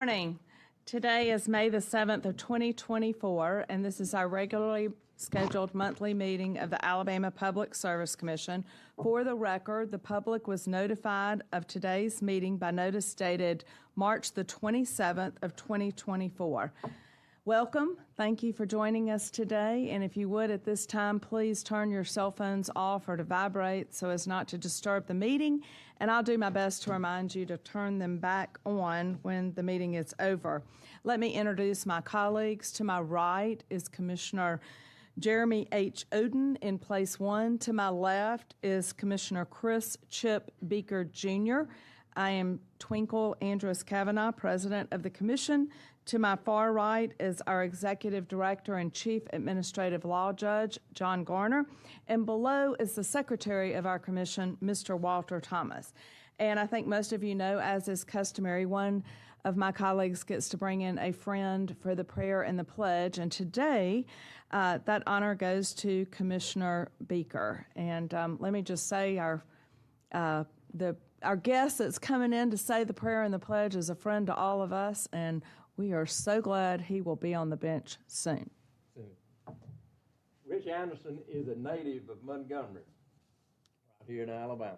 Morning. Today is May the 7th of 2024, and this is our regularly scheduled monthly meeting of the Alabama Public Service Commission. For the record, the public was notified of today's meeting by notice dated March the 27th of 2024. Welcome. Thank you for joining us today. And if you would, at this time, please turn your cell phones off or to vibrate so as not to disturb the meeting. And I'll do my best to remind you to turn them back on when the meeting is over. Let me introduce my colleagues. To my right is Commissioner Jeremy H. Oden in place one. To my left is Commissioner Chris Chip Beaker, Jr. I am Twinkle Andrus Kavanaugh, President of the Commission. To my far right is our Executive Director and Chief Administrative Law Judge, John Garner. And below is the Secretary of our Commission, Mr. Walter Thomas. And I think most of you know, as is customary, one of my colleagues gets to bring in a friend for the prayer and the pledge. And today, that honor goes to Commissioner Beaker. And let me just say our guest that's coming in to say the prayer and the pledge is a friend to all of us, and we are so glad he will be on the bench soon. Rich Anderson is a native of Montgomery, right here in Alabama,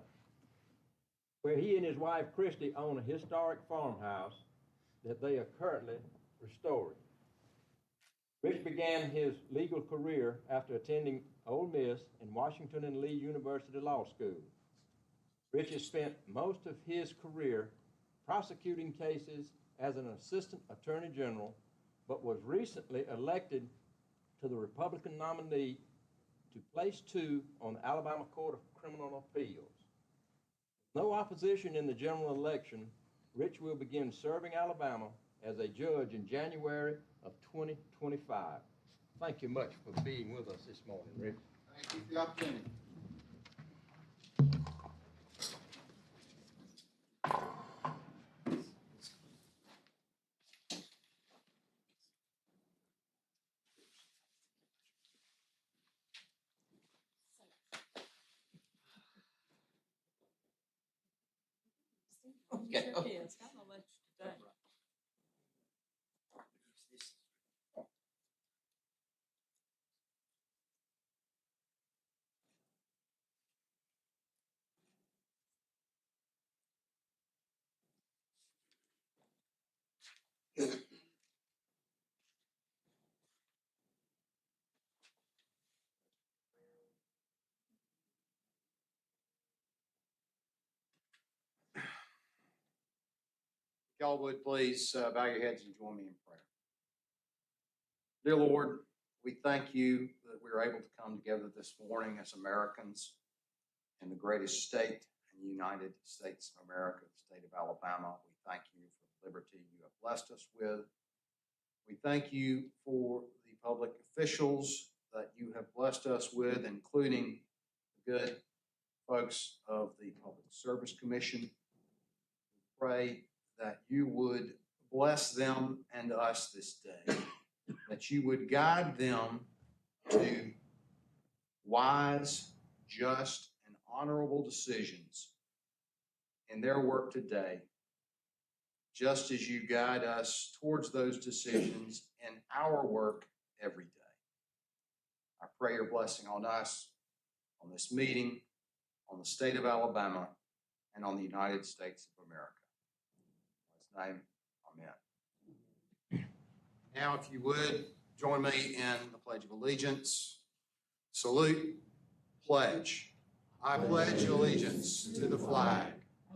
where he and his wife Christy own a historic farmhouse that they are currently restoring. Rich began his legal career after attending Ole Miss and Washington and Lee University Law School. Rich has spent most of his career prosecuting cases as an assistant attorney general, but was recently elected to the Republican nominee to place 2 on the Alabama Court of Criminal Appeals. With no opposition in the general election, Rich will begin serving Alabama as a judge in January of 2025. Thank you much for being with us this morning, Rich. Thank you for the opportunity. Okay. Sure is. I'm gonna let you today. If y'all would please bow your heads and join me in prayer. Dear Lord, we thank you that we are able to come together this morning as Americans in the greatest state in the United States of America, the state of Alabama. We thank you for the liberty you have blessed us with. We thank you for the public officials that you have blessed us with, including the good folks of the Public Service Commission. We pray that you would bless them and us this day, that you would guide them to wise, just, and honorable decisions in their work today, just as you guide us towards those decisions in our work every day. I pray your blessing on us, on this meeting, on the state of Alabama, and on the United States of America. In His name, amen. Now, if you would, join me in the Pledge of Allegiance. Salute, pledge. I pledge allegiance to the flag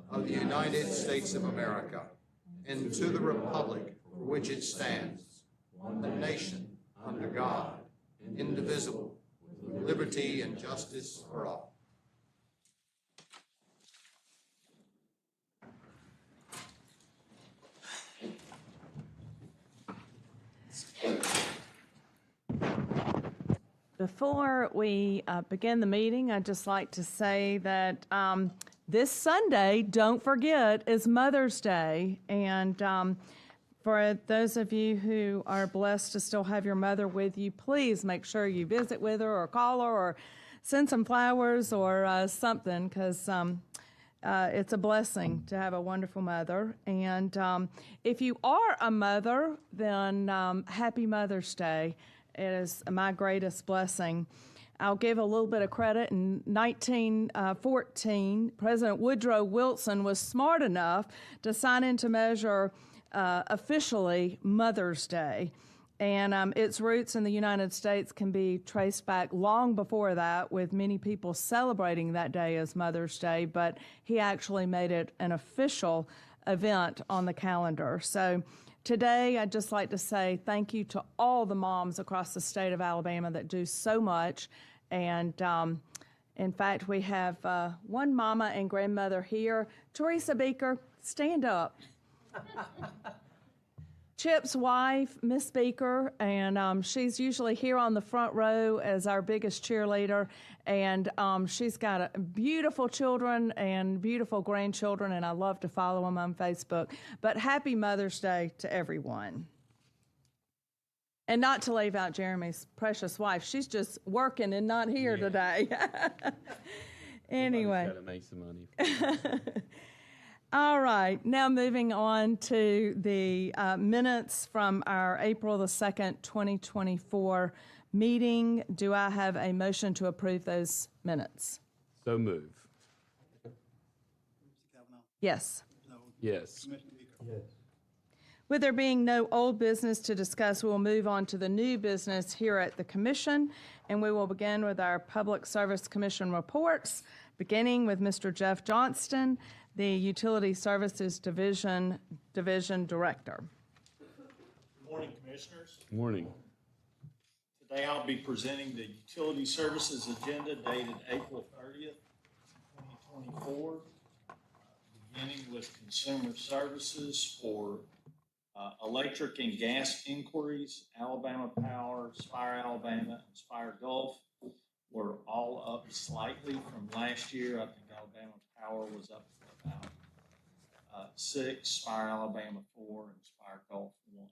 of the United States of America and to the republic for which it stands, one nation, under God, indivisible, with liberty and justice for all. Before we begin the meeting, I'd just like to say that this Sunday, don't forget, is Mother's Day. And for those of you who are blessed to still have your mother with you, please make sure you visit with her or call her or send some flowers or something, because it's a blessing to have a wonderful mother. And if you are a mother, then happy Mother's Day. It is my greatest blessing. I'll give a little bit of credit. In 1914, President Woodrow Wilson was smart enough to sign into measure officially Mother's Day. And its roots in the United States can be traced back long before that, with many people celebrating that day as Mother's Day, but he actually made it an official event on the calendar. So today, I'd just like to say thank you to all the moms across the state of Alabama that do so much. And in fact, we have one mama and grandmother here. Teresa Beaker, stand up. Chip's wife, Miss Beaker, and she's usually here on the front row as our biggest cheerleader. And she's got beautiful children and beautiful grandchildren, and I love to follow them on Facebook. But happy Mother's Day to everyone. And not to leave out Jeremy's precious wife. She's just working and not here today. Anyway. Got to make some money. All right, now moving on to the minutes from our April the 2nd, 2024 meeting. Do I have a motion to approve those minutes? So move. Yes. Yes. With there being no old business to discuss, we will move on to the new business here at the Commission, and we will begin with our Public Service Commission reports, beginning with Mr. Jeff Johnston, the Utility Services Division Director. Good morning, Commissioners. Morning. Today I'll be presenting the Utility Services Agenda dated April 30th, 2024, beginning with Consumer Services for electric and gas inquiries. Alabama Power, Spire Alabama, and Spire Gulf were all up slightly from last year. I think Alabama Power was up about 6, Spire Alabama 4, and Spire Gulf 1.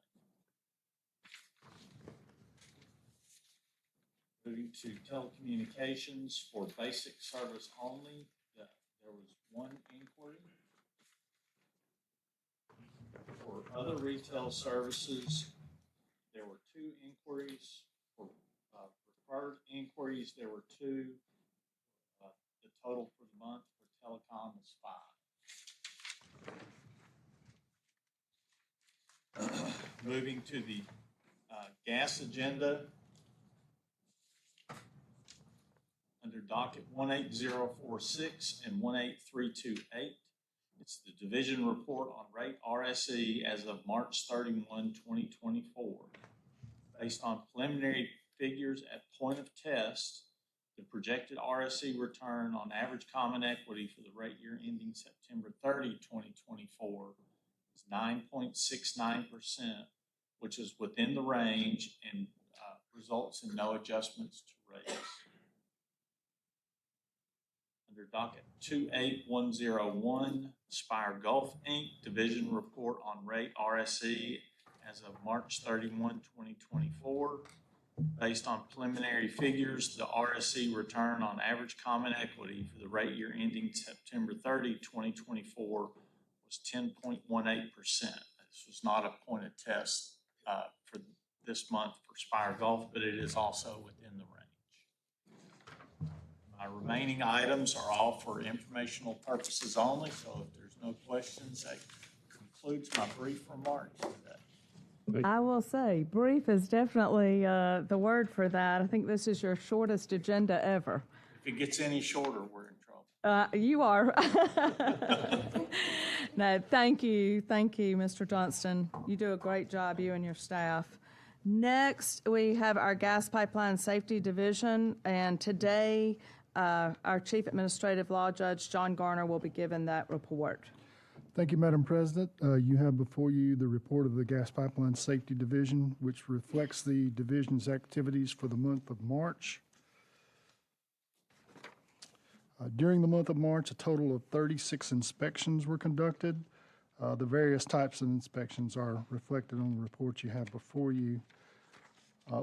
Moving to telecommunications for basic service only, there was 1 inquiry. For other retail services, there were 2 inquiries. For preferred inquiries, there were 2. The total for the month for telecom is 5. Moving to the gas agenda. Under docket 18046 and 18328. It's the division report on rate RSE as of March 31, 2024. Based on preliminary figures at point of test, the projected RSE return on average common equity for the rate year ending September 30, 2024 is 9.69%, which is within the range and results in no adjustments to rates. Under docket 28101, Spire Gulf Inc. Division Report on Rate RSE as of March 31, 2024. Based on preliminary figures, the RSE return on average common equity for the rate year ending September 30, 2024 was 10.18%. This was not a point of test for this month for Spire Gulf, but it is also within the range. My remaining items are all for informational purposes only, so if there's no questions, that concludes my brief remarks today. I will say, brief is definitely the word for that. I think this is your shortest agenda ever. If it gets any shorter, we're in trouble. You are. No, thank you, Mr. Johnston. You do a great job, you and your staff. Next, we have our Gas Pipeline Safety Division, and today our Chief Administrative Law Judge, John Garner, will be given that report. Thank you, Madam President. You have before you the report of the Gas Pipeline Safety Division, which reflects the division's activities for the month of March. During the month of March, a total of 36 inspections were conducted. The various types of inspections are reflected on the report you have before you.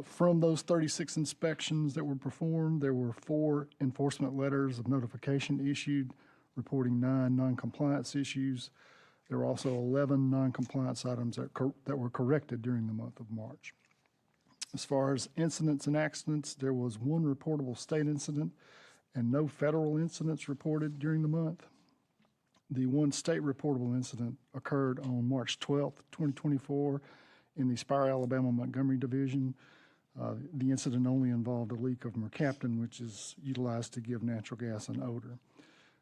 From those 36 inspections that were performed, there were 4 enforcement letters of notification issued reporting 9 noncompliance issues. There were also 11 noncompliance items that were corrected during the month of March. As far as incidents and accidents, there was 1 reportable state incident and no federal incidents reported during the month. The 1 state reportable incident occurred on March 12th, 2024 in the Spire, Alabama Montgomery Division. The incident only involved a leak of mercaptan, which is utilized to give natural gas an odor.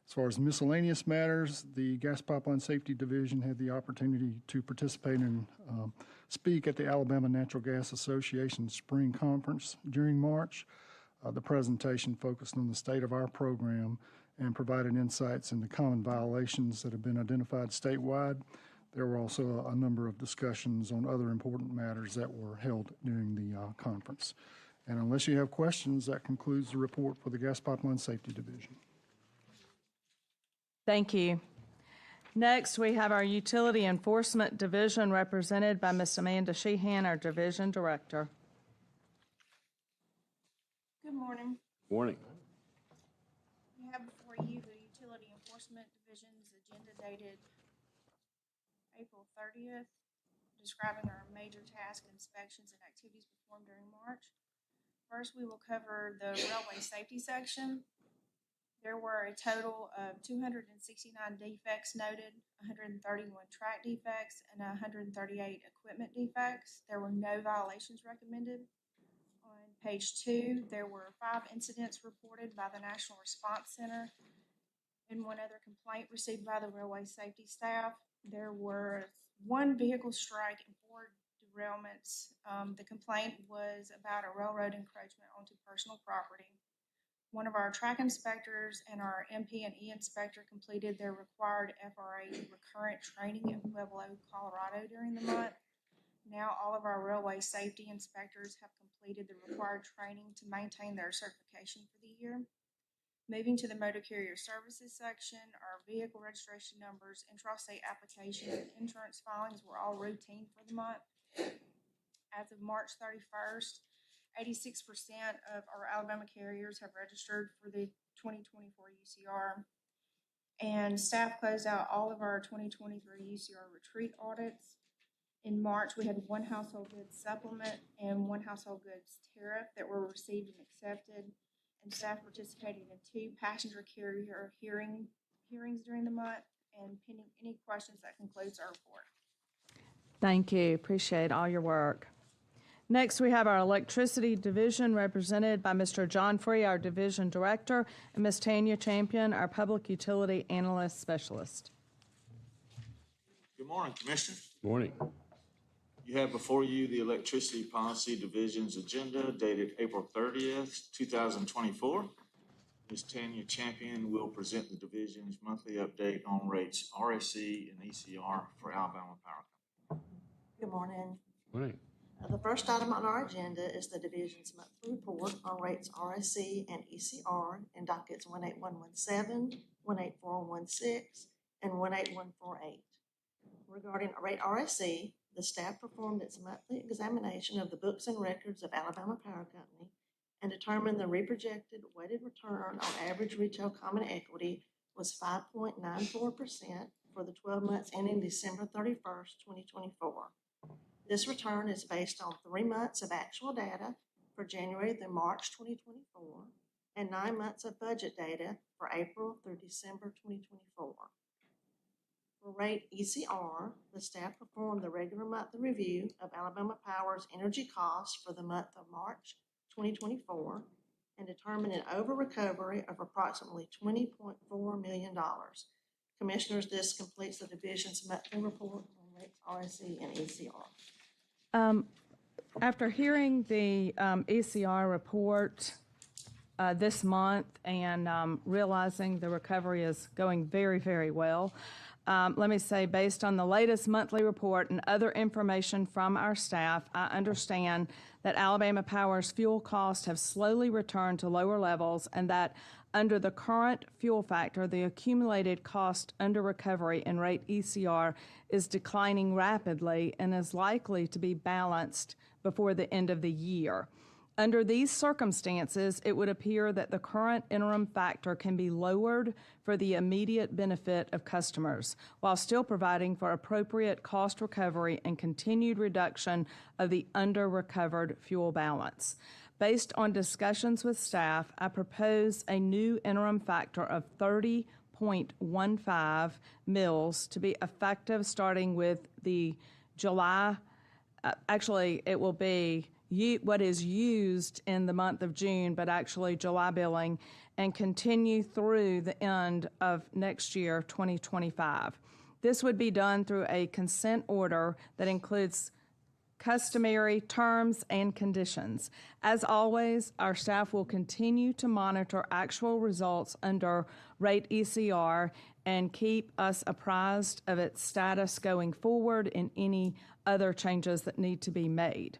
As far as miscellaneous matters, the Gas Pipeline Safety Division had the opportunity to participate and speak at the Alabama Natural Gas Association Spring Conference during March. The presentation focused on the state of our program and provided insights into common violations that have been identified statewide. There were also a number of discussions on other important matters that were held during the conference. And unless you have questions, that concludes the report for the Gas Pipeline Safety Division. Thank you. Next, we have our Utility Enforcement Division represented by Ms. Amanda Sheehan, our Division Director. Good morning. Morning. We have before you the Utility Enforcement Division's agenda dated April 30th, describing our major task inspections and activities performed during March. First, we will cover the railway safety section. There were a total of 269 defects noted, 131 track defects, and 138 equipment defects. There were no violations recommended. On page 2, there were 5 incidents reported by the National Response Center and 1 other complaint received by the railway safety staff. There were 1 vehicle strike and 4 derailments. The complaint was about a railroad encroachment onto personal property. One of our track inspectors and our MP&E inspector completed their required FRA recurrent training in Pueblo, Colorado during the month. Now all of our railway safety inspectors have completed the required training to maintain their certification for the year. Moving to the motor carrier services section, our vehicle registration numbers, intrastate application, and insurance filings were all routine for the month. As of March 31st, 86% of our Alabama carriers have registered for the 2024 UCR, and staff closed out all of our 2023 UCR retreat audits. In March, we had 1 household goods supplement and 1 household goods tariff that were received and accepted, and staff participated in 2 passenger carrier hearings during the month. And pending any questions, that concludes our report. Thank you. Appreciate all your work. Next, we have our Electricity Division represented by Mr. John Free, our Division Director, and Ms. Tanya Champion, our Public Utility Analyst Specialist. Good morning, Commissioners. Morning. You have before you the Electricity Policy Division's agenda dated April 30th, 2024. Ms. Tanya Champion will present the division's monthly update on rates RSC and ECR for Alabama Power Company. Good morning. Morning. The first item on our agenda is the division's monthly report on rates RSC and ECR in dockets 18117, 18416, and 18148. Regarding rate RSC, the staff performed its monthly examination of the books and records of Alabama Power Company and determined the reprojected weighted return on average retail common equity was 5.94% for the 12 months ending December 31st, 2024. This return is based on 3 months of actual data for January through March 2024 and 9 months of budget data for April through December 2024. For rate ECR, the staff performed the regular monthly review of Alabama Power's energy costs for the month of March 2024 and determined an over-recovery of approximately $20.4 million. Commissioners, this completes the division's monthly report on rates RSC and ECR. After hearing the ECR report this month and realizing the recovery is going very, very well, let me say, based on the latest monthly report and other information from our staff, I understand that Alabama Power's fuel costs have slowly returned to lower levels and that under the current fuel factor, the accumulated cost under recovery in rate ECR is declining rapidly and is likely to be balanced before the end of the year. Under these circumstances, it would appear that the current interim factor can be lowered for the immediate benefit of customers, while still providing for appropriate cost recovery and continued reduction of the under-recovered fuel balance. Based on discussions with staff, I propose a new interim factor of 30.15 mils to be effective starting with the July, actually, it will be what is used in the month of June, but actually July billing, and continue through the end of next year, 2025. This would be done through a consent order that includes customary terms and conditions. As always, our staff will continue to monitor actual results under rate ECR and keep us apprised of its status going forward and any other changes that need to be made.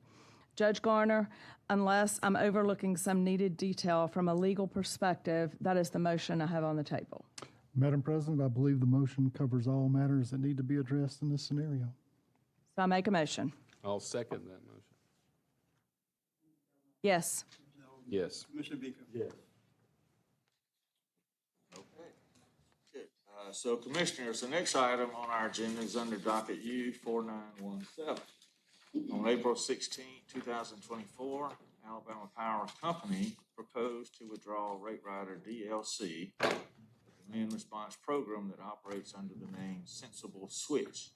Judge Garner, unless I'm overlooking some needed detail from a legal perspective, that is the motion I have on the table. Madam President, I believe the motion covers all matters that need to be addressed in this scenario. So I make a motion. I'll second that motion. Yes. Yes. Commissioner Beaker. Yes. Okay, good. So Commissioners, the next item on our agenda is under docket U 4917. On April 16, 2024, Alabama Power Company proposed to withdraw Rate Rider DLC, the demand response program that operates under the name Sensible Switch.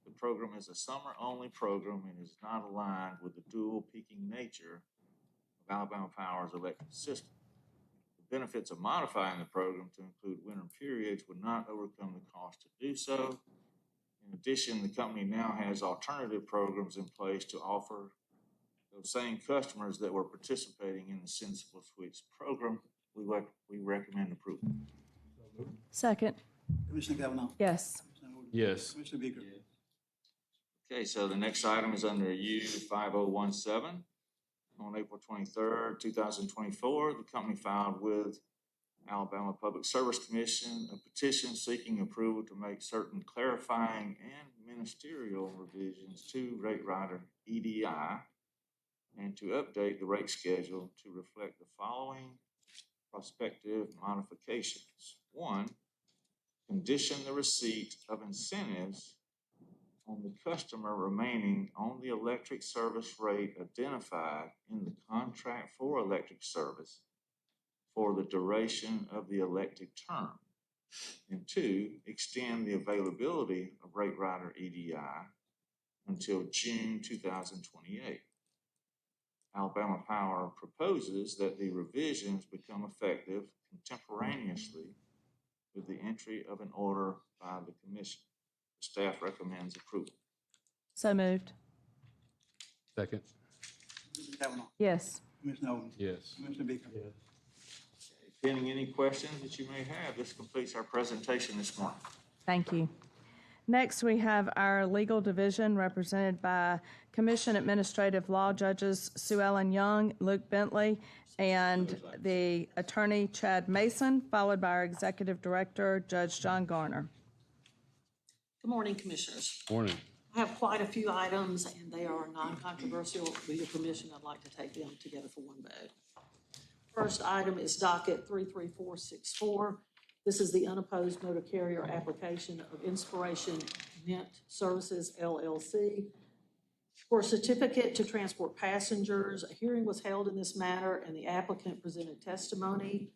The program is a summer-only program and is not aligned with the dual peaking nature of Alabama Power's electric system. The benefits of modifying the program to include winter periods would not overcome the cost to do so. In addition, the company now has alternative programs in place to offer those same customers that were participating in the Sensible Switch program. We recommend approval. Second. Commissioner Cavanaugh. Yes. Commissioner Wood. Yes. Commissioner Beaker. Okay, so the next item is under U 5017. On April 23rd, 2024, the company filed with Alabama Public Service Commission a petition seeking approval to make certain clarifying and ministerial revisions to Rate Rider EDI and to update the rate schedule to reflect the following prospective modifications. One, condition the receipt of incentives on the customer remaining on the electric service rate identified in the contract for electric service for the duration of the elected term. And two, extend the availability of Rate Rider EDI until June 2028. Alabama Power proposes that the revisions become effective contemporaneously with the entry of an order by the Commission. The staff recommends approval. So moved. Second. Commissioner Cavanaugh. Yes. Commissioner Owens. Yes. Commissioner Beaker. Yes. Pending any questions that you may have, this completes our presentation this morning. Thank you. Next, we have our legal division represented by Commission Administrative Law Judges Sue Ellen Young, Luke Bentley, and the attorney Chad Mason, followed by our Executive Director, Judge John Garner. Good morning, Commissioners. Morning. I have quite a few items, and they are non-controversial. With your permission, I'd like to take them together for one vote. First item is docket 33464. This is the unopposed motor carrier application of Inspiration Mint Services LLC for a certificate to transport passengers. A hearing was held in this matter, and the applicant presented testimony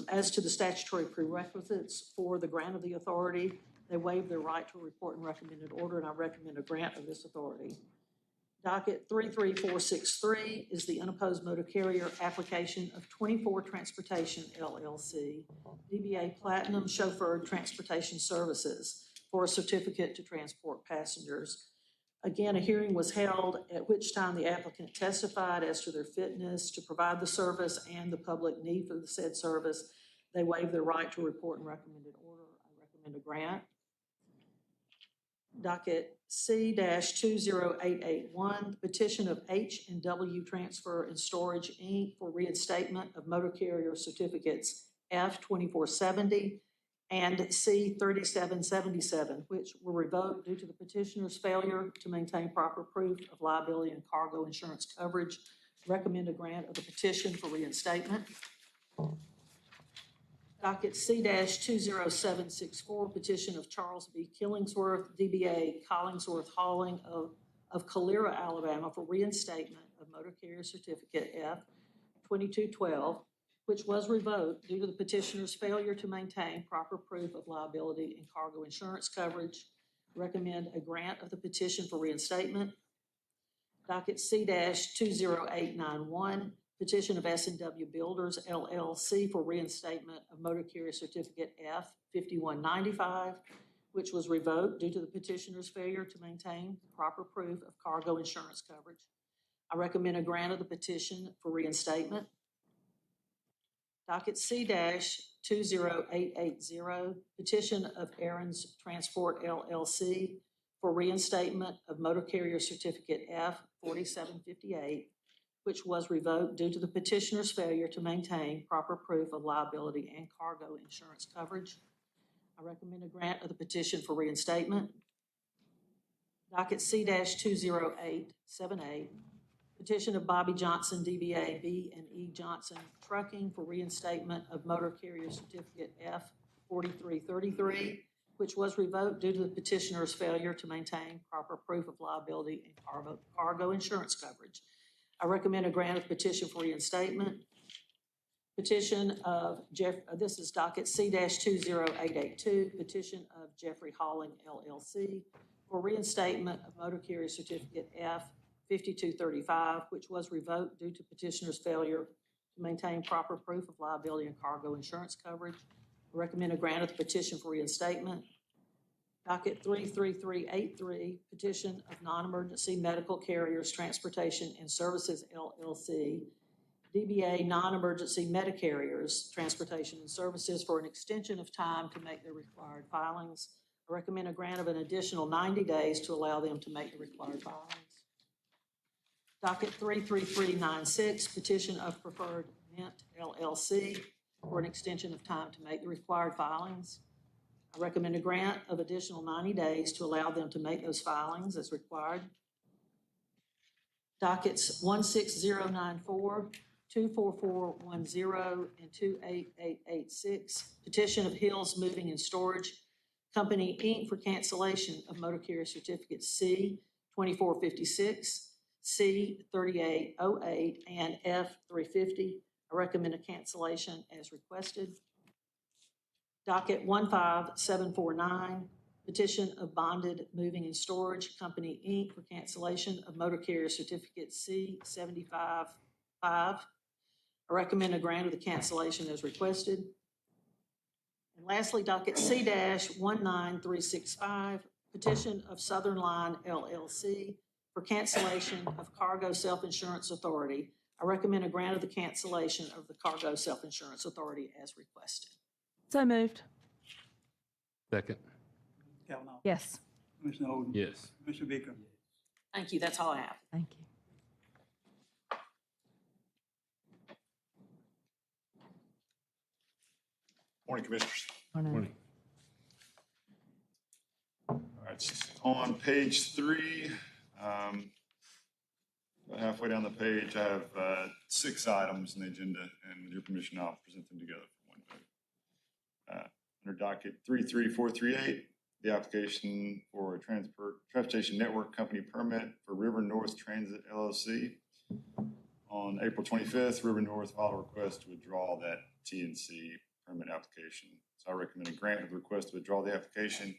as to the statutory prerequisites for the grant of the authority. They waived their right to report and recommended order, and I recommend a grant of this authority. Docket 33463 is the unopposed motor carrier application of 24 Transportation LLC, DBA Platinum Chauffeured Transportation Services for a certificate to transport passengers. Again, a hearing was held at which time the applicant testified as to their fitness to provide the service and the public need for the said service. They waived their right to report and recommended order. I recommend a grant. Docket C-20881, petition of H&W Transfer and Storage, Inc. for reinstatement of motor carrier certificates F-2470 and C-3777, which were revoked due to the petitioner's failure to maintain proper proof of liability and cargo insurance coverage Recommend a grant of the petition for reinstatement. Docket C-20764, petition of Charles B. Killingsworth, DBA Collingsworth Hauling of Calera, Alabama, for reinstatement of motor carrier certificate F 2212, which was revoked due to the petitioner's failure to maintain proper proof of liability and cargo insurance coverage. Recommend a grant of the petition for reinstatement. Docket C-20891, petition of S&W Builders LLC for reinstatement of motor carrier certificate F 5195, which was revoked due to the petitioner's failure to maintain proper proof of cargo insurance coverage. I recommend a grant of the petition for reinstatement. Docket C-20880, petition of Aaron's Transport LLC for reinstatement of motor carrier certificate F 4758, which was revoked due to the petitioner's failure to maintain proper proof of liability and cargo insurance coverage. I recommend a grant of the petition for reinstatement. Docket C-20878, petition of Bobby Johnson, DBA B&E Johnson Trucking for reinstatement of motor carrier certificate F 4333, which was revoked due to the petitioner's failure to maintain proper proof of liability and cargo insurance coverage. I recommend a grant of petition for reinstatement. Petition of this is docket C-20882, petition of Jeffrey Hauling LLC for reinstatement of motor carrier certificate F 5235, which was revoked due to petitioner's failure to maintain proper proof of liability and cargo insurance coverage. I recommend a grant of the petition for reinstatement. Docket 33383, petition of Non-Emergency Medical Carriers Transportation and Services LLC, DBA Non-Emergency Medicarriers Transportation and Services for an extension of time to make the required filings. I recommend a grant of an additional 90 days to allow them to make the required filings. Docket 33396, petition of Preferred Mint LLC for an extension of time to make the required filings. I recommend a grant of additional 90 days to allow them to make those filings as required. Dockets 16094, 24410, and 28886, petition of Hills Moving and Storage Company, Inc. for cancellation of motor carrier certificate C 2456, C 3808, and F 350. I recommend a cancellation as requested. Docket 15749, petition of Bonded Moving and Storage Company, Inc. for cancellation of motor carrier certificate C 755. I recommend a grant of the cancellation as requested. And lastly, docket C-19365, petition of Southern Line LLC for cancellation of Cargo Self-Insurance Authority. I recommend a grant of the cancellation of the Cargo Self-Insurance Authority as requested. So moved. Second. Kavanaugh. Yes. Commissioner Oden. Yes. Commissioner Baker. Thank you. That's all I have. Thank you. Morning, Commissioners. Morning. All right, on page 3, about halfway down the page, I have 6 items in the agenda, and with your permission, I'll present them together for one vote. Under docket 33438, the application for a transportation network company permit for River North Transit LLC. On April 25th, River North filed a request to withdraw that TNC permit application. So I recommend a grant of the request to withdraw the application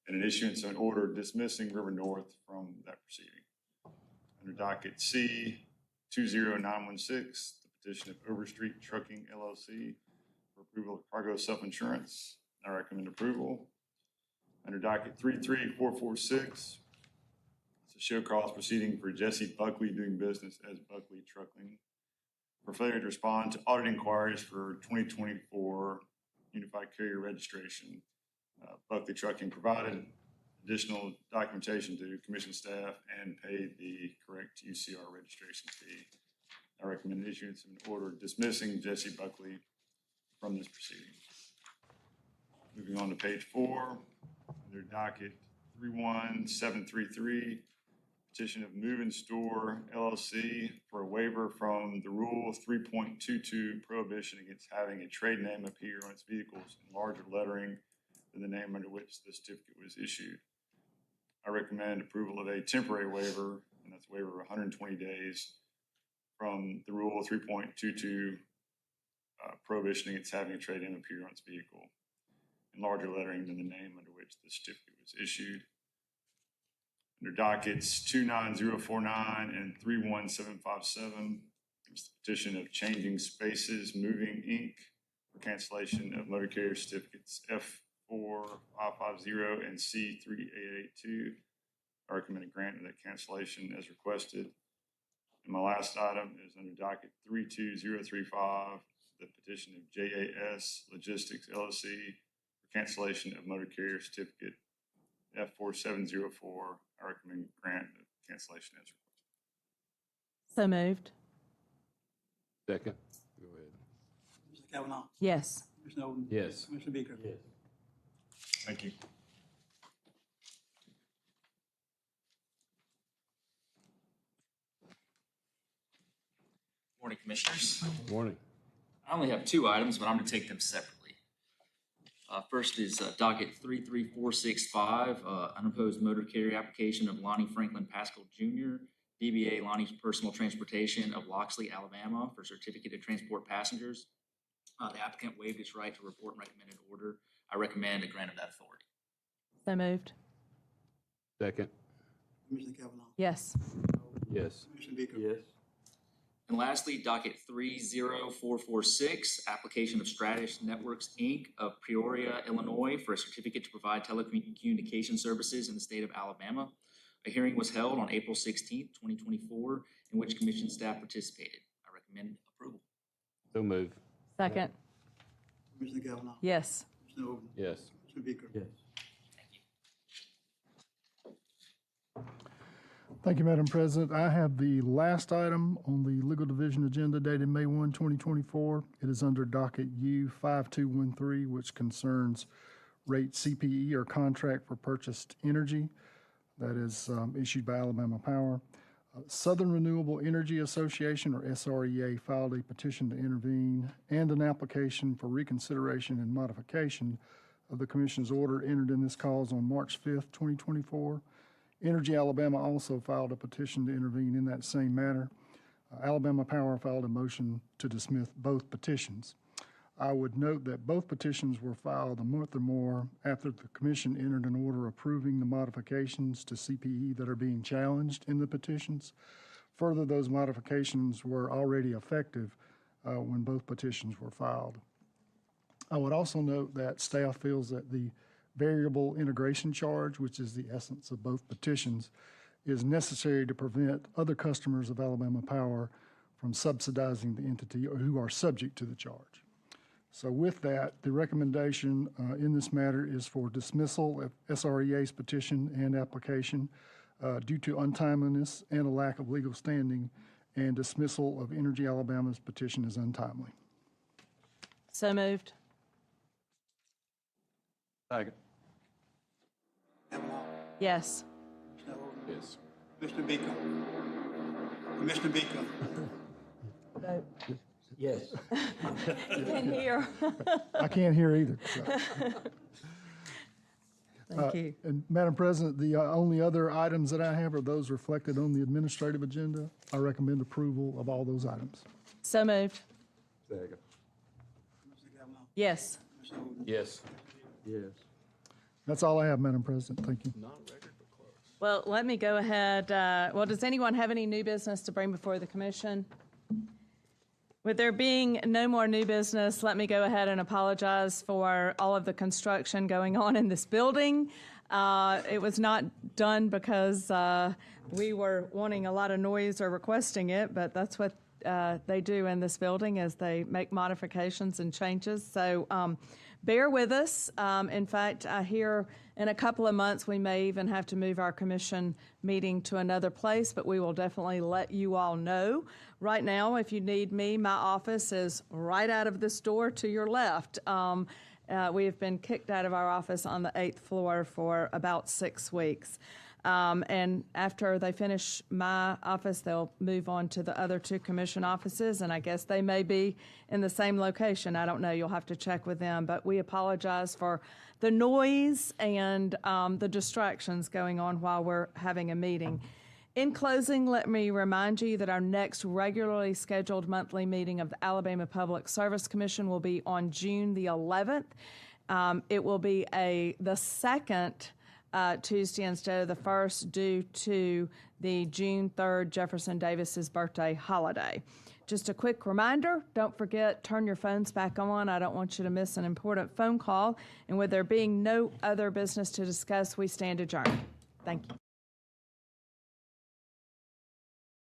and an issuance of an order dismissing River North from that proceeding. Under docket C-20916, the petition of Overstreet Trucking LLC for approval of cargo self-insurance. I recommend approval. Under docket 33446, it's a show cause proceeding for Jesse Buckley doing business as Buckley Trucking for failure to respond to audit inquiries for 2024 Unified Carrier Registration. Buckley Trucking provided additional documentation to commission staff and paid the correct UCR registration fee. I recommend issuance of an order dismissing Jesse Buckley from this proceeding. Moving on to page 4, under docket 31733, petition of Move and Store LLC for a waiver from the Rule 3.22 prohibition against having a trade name appear on its vehicles in larger lettering than the name under which the certificate was issued. I recommend approval of a temporary waiver, and that's a waiver of 120 days from the Rule 3.22 prohibition against having a trade name appear on its vehicle in larger lettering than the name under which the certificate was issued. Under dockets 29049 and 31757, it's the petition of Changing Spaces Moving Inc. for cancellation of motor carrier certificates F4550 and C3882. I recommend a grant of that cancellation as requested. And my last item is under docket 32035, the petition of JAS Logistics LLC for cancellation of motor carrier certificate F4704. I recommend grant of cancellation as requested. So moved. Second. Go ahead. Mr. Kavanaugh. Yes. Commissioner Oden. Yes. Commissioner Beaker. Yes. Thank you. Morning, Commissioners. Morning. I only have two items, but I'm going to take them separately. First is docket 33465, unopposed motor carrier application of Lonnie Franklin Pascal Jr., DBA Lonnie's Personal Transportation of Loxley, Alabama, for certificate to transport passengers. The applicant waived his right to report and recommended order. I recommend a grant of that authority. So moved. Second. Commissioner Kavanaugh. Yes. Yes. Commissioner Beaker. Yes. And lastly, docket 30446, application of Stratus Networks, Inc. of Peoria, Illinois, for a certificate to provide telecommunication services in the state of Alabama. A hearing was held on April 16th, 2024, in which commission staff participated. I recommend approval. So move. Second. Commissioner Kavanaugh. Yes. Commissioner Oden. Yes. Commissioner Beaker. Yes. Thank you. Thank you, Madam President. I have the last item on the Legal Division agenda dated May 1, 2024. It is under docket U 5213, which concerns rate CPE or contract for purchased energy that is issued by Alabama Power. Southern Renewable Energy Association, or SREA, filed a petition to intervene and an application for reconsideration and modification of the Commission's order entered in this cause on March 5th, 2024. Energy Alabama also filed a petition to intervene in that same matter. Alabama Power filed a motion to dismiss both petitions. I would note that both petitions were filed a month or more after the Commission entered an order approving the modifications to CPE that are being challenged in the petitions. Further, those modifications were already effective when both petitions were filed. I would also note that staff feels that the variable integration charge, which is the essence of both petitions, is necessary to prevent other customers of Alabama Power from subsidizing the entity who are subject to the charge. So with that, the recommendation in this matter is for dismissal of SREA's petition and application due to untimeliness and a lack of legal standing, and dismissal of Energy Alabama's petition is untimely. So moved. Second. Kavanaugh. Yes. Commissioner Oden. Yes. Commissioner Beaker. Commissioner Beaker. Yes. You can hear. I can't hear either. So. Thank you. And Madam President, the only other items that I have are those reflected on the administrative agenda. I recommend approval of all those items. So moved. Second. Commissioner Kavanaugh. Yes. Commissioner Oden. Yes. Yes. That's all I have, Madam President. Thank you. Well, let me go ahead. Well, does anyone have any new business to bring before the commission? With there being no more new business, let me go ahead and apologize for all of the construction going on in this building. It was not done because we were wanting a lot of noise or requesting it, but that's what they do in this building, is they make modifications and changes. So bear with us. In fact, I hear in a couple of months we may even have to move our commission meeting to another place, but we will definitely let you all know. Right now, if you need me, my office is right out of this door to your left. We have been kicked out of our office on the 8th floor for about 6 weeks. And after they finish my office, they'll move on to the other two commission offices, and I guess they may be in the same location. I don't know. You'll have to check with them, but we apologize for the noise and the distractions going on while we're having a meeting. In closing, let me remind you that our next regularly scheduled monthly meeting of the Alabama Public Service Commission will be on June the 11th. It will be the second Tuesday instead of the first due to the June 3rd Jefferson Davis's birthday holiday. Just a quick reminder, don't forget, turn your phones back on. I don't want you to miss an important phone call. And with there being no other business to discuss, we stand adjourned. Thank you.